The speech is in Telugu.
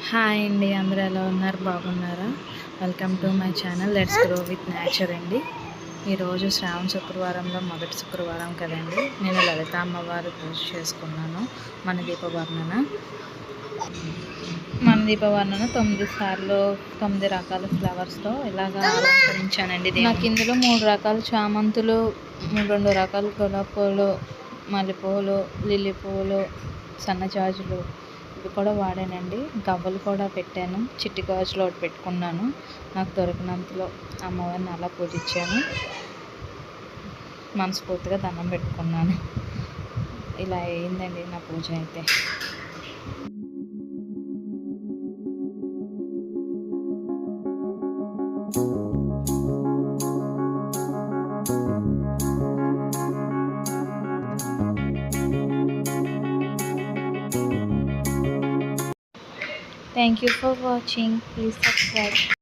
హాయ్ అండి, అందరూ ఎలా ఉన్నారు? బాగున్నారా? Welcome to my channel let's grow with nature అండి. ఈరోజు శ్రావణ శుక్రవారంలో మొదటి శుక్రవారం కదండి. నేను లలిత అమ్మవారి పూజ చేసుకున్నాను. మన దీపవర్ణన 9 సార్లు 9 రకాల ఫ్లవర్స్తో ఇలాగా అలంకరించానండి. నాకు ఇందులో 3 రకాల చామంతులు, 2 రకాల గులాబీ పూలు, మల్లెపూలు, లిల్లీ పూలు, సన్నజాజులు ఇవి కూడా వాడానండి. గవ్వలు కూడా పెట్టాను. చిట్టి గాజులు ఒకటి పెట్టుకున్నాను. నాకు దొరికినంతలో అమ్మవారిని అలా పూజించాను. మనస్ఫూర్తిగా దండం పెట్టుకున్నాను. ఇలా అయిందండి నా పూజ అయితే. Thank you for watching. Please subscribe.